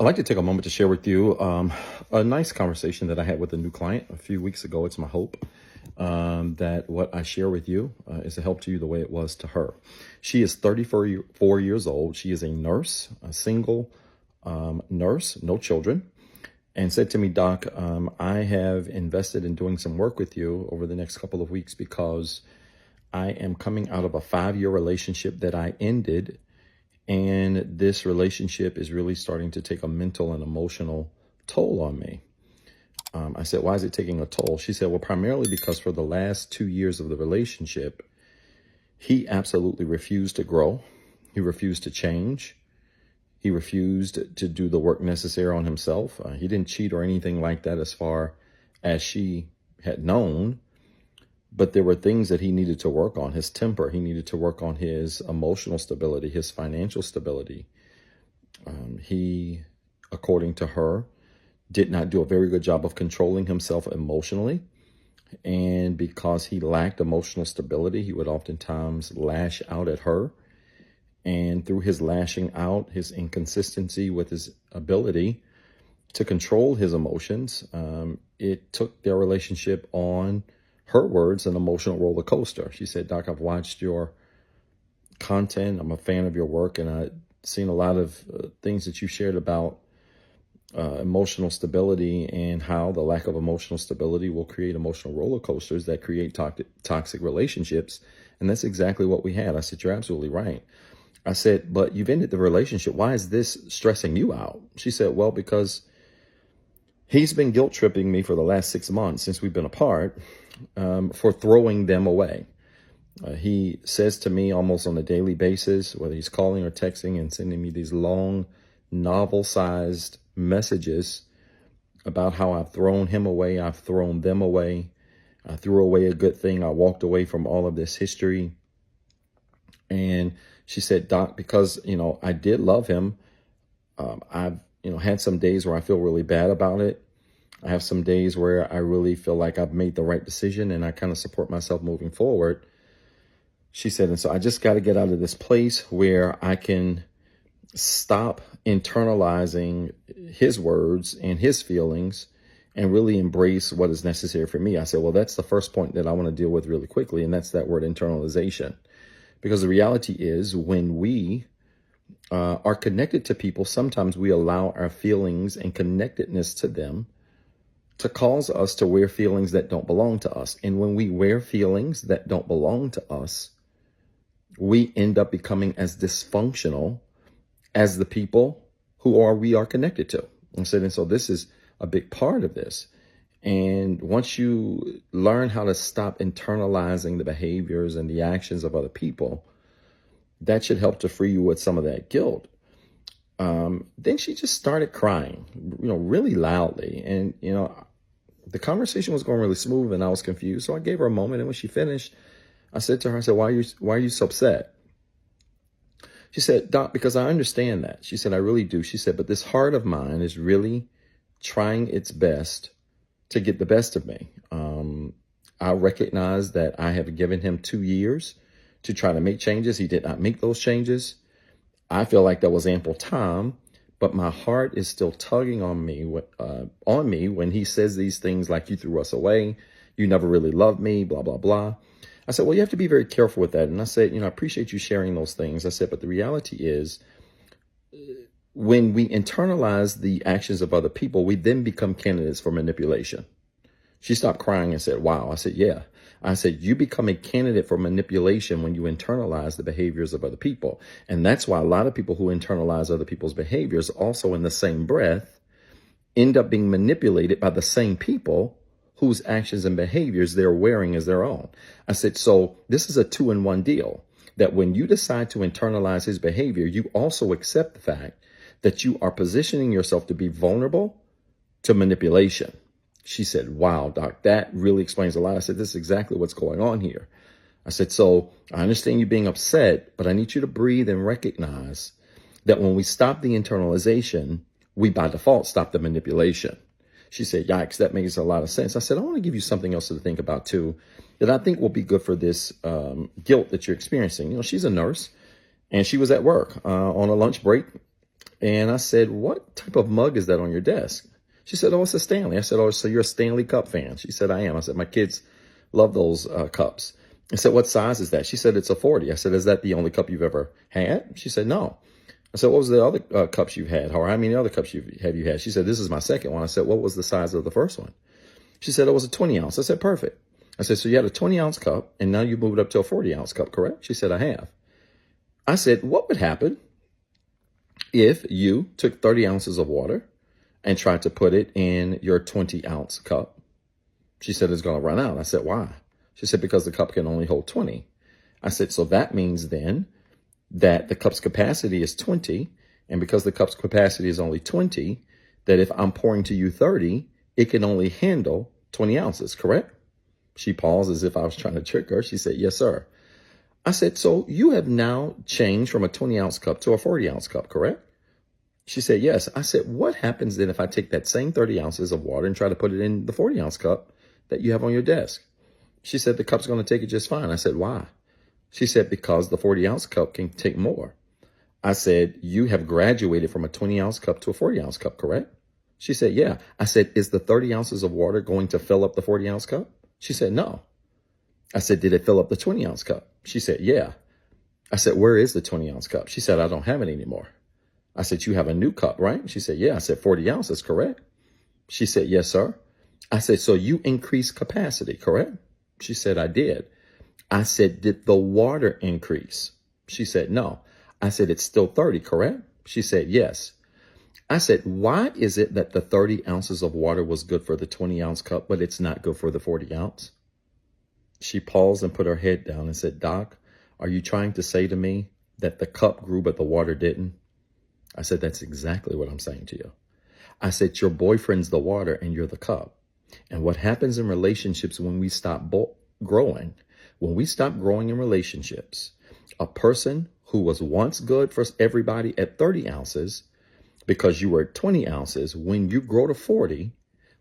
I'd like to take a moment to share with you a nice conversation that I had with a new client a few weeks ago. It's my hope that what I share with you is a help to you the way it was to her. She is 34 years old. She is a nurse, a single nurse, no children, and said to me, Doc, I have invested in doing some work with you over the next couple of weeks because I am coming out of a 5-year relationship that I ended. And this relationship is really starting to take a mental and emotional toll on me. I said, why is it taking a toll? She said, well, primarily because for the last 2 years of the relationship, he absolutely refused to grow. He refused to change. He refused to do the work necessary on himself. He didn't cheat or anything like that as far as she had known. But there were things that he needed to work on, his temper. He needed to work on his emotional stability, his financial stability. He, according to her, did not do a very good job of controlling himself emotionally. And because he lacked emotional stability, he would oftentimes lash out at her. And through his lashing out, his inconsistency with his ability to control his emotions, it took their relationship on, her words, an emotional roller coaster. She said, Doc, I've watched your content. I'm a fan of your work, and I've seen a lot of things that you shared about emotional stability and how the lack of emotional stability will create emotional roller coasters that create toxic relationships. And that's exactly what we had. I said, you're absolutely right. I said, but you've ended the relationship. Why is this stressing you out? She said, well, because he's been guilt tripping me for the last 6 months since we've been apart for throwing them away. He says to me almost on a daily basis, whether he's calling or texting and sending me these long novel-sized messages about how I've thrown him away. I've thrown them away. I threw away a good thing. I walked away from all of this history. And she said, Doc, because, I did love him. I've, had some days where I feel really bad about it. I have some days where I really feel like I've made the right decision and I kind of support myself moving forward. She said, and so I just got to get out of this place where I can stop internalizing his words and his feelings and really embrace what is necessary for me. I said, well, that's the first point that I want to deal with really quickly. And that's that word internalization. Because the reality is when we are connected to people, sometimes we allow our feelings and connectedness to them to cause us to wear feelings that don't belong to us. And when we wear feelings that don't belong to us, we end up becoming as dysfunctional as the people we are connected to. And so this is a big part of this. And once you learn how to stop internalizing the behaviors and the actions of other people, that should help to free you with some of that guilt. Then she just started crying, really loudly. And, the conversation was going really smooth and I was confused. So I gave her a moment. And when she finished, I said to her, I said, why are you so upset? She said, Doc, because I understand that. She said, I really do. She said, but this heart of mine is really trying its best to get the best of me. I recognize that I have given him 2 years to try to make changes. He did not make those changes. I feel like that was ample time, but my heart is still tugging on me when he says these things like, you threw us away, you never really loved me, blah, blah, blah. I said, well, you have to be very careful with that. And I said, I appreciate you sharing those things. I said, but the reality is when we internalize the actions of other people, we then become candidates for manipulation. She stopped crying and said, wow. I said, yeah. I said, you become a candidate for manipulation when you internalize the behaviors of other people. And that's why a lot of people who internalize other people's behaviors also in the same breath end up being manipulated by the same people whose actions and behaviors they're wearing as their own. I said, so this is a 2-in-1 deal, that when you decide to internalize his behavior, you also accept the fact that you are positioning yourself to be vulnerable to manipulation. She said, wow, Doc, that really explains a lot. I said, this is exactly what's going on here. I said, so I understand you being upset, but I need you to breathe and recognize that when we stop the internalization, we by default stop the manipulation. She said, yikes, that makes a lot of sense. I said, I want to give you something else to think about too, that I think will be good for this guilt that you're experiencing. She's a nurse and she was at work on a lunch break. And I said, what type of mug is that on your desk? She said, oh, it's a Stanley. I said, oh, so you're a Stanley Cup fan? She said, I am. I said, my kids love those cups. I said, what size is that? She said, it's a 40. I said, is that the only cup you've ever had? She said, no. I said, what was the other cups you've had? Or how many other cups have you had? She said, this is my second one. I said, what was the size of the first one? She said, it was a 20 ounce. I said, perfect. I said, so you had a 20 ounce cup and now you moved up to a 40 ounce cup, correct? She said, I have. I said, what would happen if you took 30 ounces of water and tried to put it in your 20 ounce cup? She said, it's going to run out. I said, why? She said, because the cup can only hold 20. I said, so that means then that the cup's capacity is 20. And because the cup's capacity is only 20, that if I'm pouring to you 30, it can only handle 20 ounces, correct? She paused as if I was trying to trick her. She said, yes, sir. I said, so you have now changed from a 20 ounce cup to a 40 ounce cup, correct? She said, yes. I said, what happens then if I take that same 30 ounces of water and try to put it in the 40 ounce cup that you have on your desk? She said, the cup's going to take it just fine. I said, why? She said, because the 40 ounce cup can take more. I said, you have graduated from a 20 ounce cup to a 40 ounce cup, correct? She said, yeah. I said, is the 30 ounces of water going to fill up the 40 ounce cup? She said, no. I said, did it fill up the 20 ounce cup? She said, yeah. I said, where is the 20 ounce cup? She said, I don't have it anymore. I said, you have a new cup, right? She said, yeah. I said, 40 ounces, correct? She said, yes, sir. I said, so you increased capacity, correct? She said, I did. I said, did the water increase? She said, no. I said, it's still 30, correct? She said, yes. I said, why is it that the 30 ounces of water was good for the 20 ounce cup, but it's not good for the 40 ounce? She paused and put her head down and said, Doc, are you trying to say to me that the cup grew, but the water didn't? I said, that's exactly what I'm saying to you. I said, your boyfriend's the water and you're the cup. And what happens in relationships when we stop growing, when we stop growing in relationships, a person who was once good for everybody at 30 ounces, because you were at 20 ounces, when you grow to 40,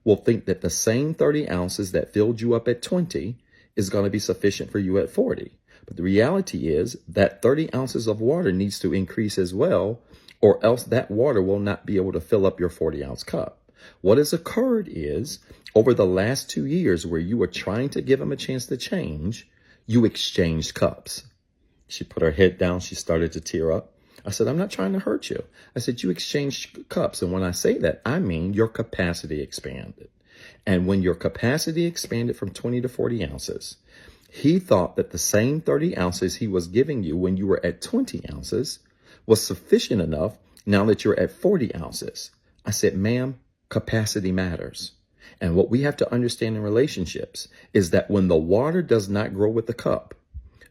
will think that the same 30 ounces that filled you up at 20 is going to be sufficient for you at 40. But the reality is that 30 ounces of water needs to increase as well, or else that water will not be able to fill up your 40 ounce cup. What has occurred is over the last 2 years where you were trying to give him a chance to change, you exchanged cups. She put her head down. She started to tear up. I said, I'm not trying to hurt you. I said, you exchanged cups. And when I say that, I mean your capacity expanded. And when your capacity expanded from 20 to 40 ounces, he thought that the same 30 ounces he was giving you when you were at 20 ounces was sufficient enough now that you're at 40 ounces. I said, ma'am, capacity matters. And what we have to understand in relationships is that when the water does not grow with the cup,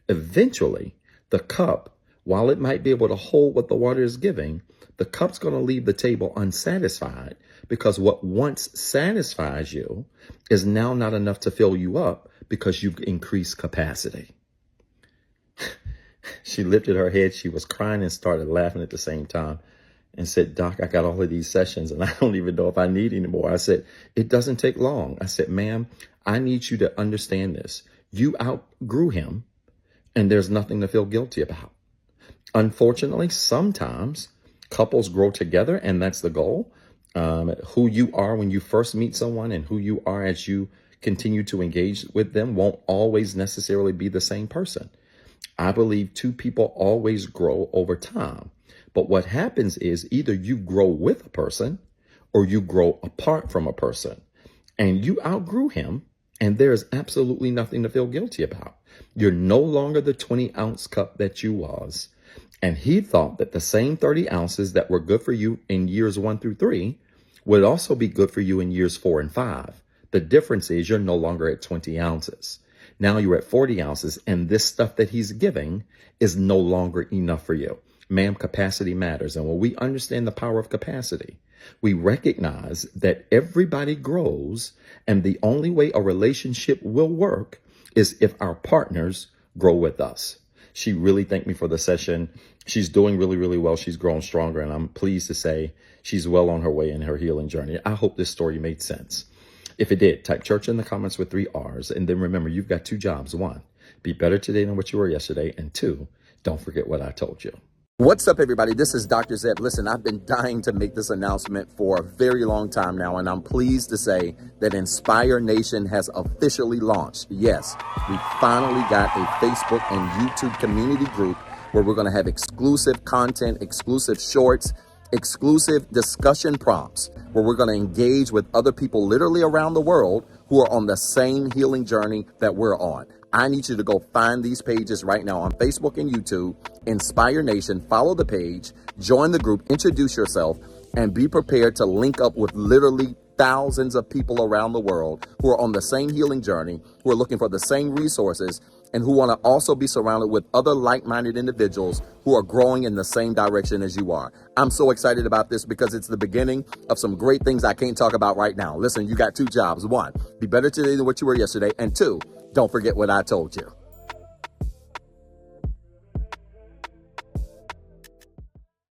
eventually the cup, while it might be able to hold what the water is giving, the cup's going to leave the table unsatisfied because what once satisfies you is now not enough to fill you up because you've increased capacity. She lifted her head. She was crying and started laughing at the same time and said, Doc, I got all of these sessions and I don't even know if I need any more. I said, it doesn't take long. I said, ma'am, I need you to understand this. You outgrew him and there's nothing to feel guilty about. Unfortunately, sometimes couples grow together and that's the goal. Who you are when you first meet someone and who you are as you continue to engage with them won't always necessarily be the same person. I believe two people always grow over time. But what happens is either you grow with a person or you grow apart from a person. And you outgrew him and there's absolutely nothing to feel guilty about. You're no longer the 20 ounce cup that you was. And he thought that the same 30 ounces that were good for you in years 1 through 3 would also be good for you in years 4 and 5. The difference is you're no longer at 20 ounces. Now you're at 40 ounces and this stuff that he's giving is no longer enough for you. Ma'am, capacity matters. And when we understand the power of capacity, we recognize that everybody grows and the only way a relationship will work is if our partners grow with us. She really thanked me for the session. She's doing really, really well. She's grown stronger and I'm pleased to say she's well on her way in her healing journey. I hope this story made sense. If it did, type church in the comments with 3 R's. And then remember, you've got 2 jobs. 1, be better today than what you were yesterday. And 2, don't forget what I told you. What's up, everybody? This is Dr. Zeb. Listen, I've been dying to make this announcement for a very long time now, and I'm pleased to say that Inspire Nation has officially launched. Yes, we finally got a Facebook and YouTube community group where we're going to have exclusive content, exclusive shorts, exclusive discussion prompts, where we're going to engage with other people literally around the world who are on the same healing journey that we're on. I need you to go find these pages right now on Facebook and YouTube. Inspire Nation, follow the page, join the group, introduce yourself, and be prepared to link up with literally thousands of people around the world who are on the same healing journey, who are looking for the same resources, and who want to also be surrounded with other like-minded individuals who are growing in the same direction as you are. I'm so excited about this because it's the beginning of some great things I can't talk about right now. Listen, you got two jobs. One, be better today than what you were yesterday. And two, don't forget what I told you.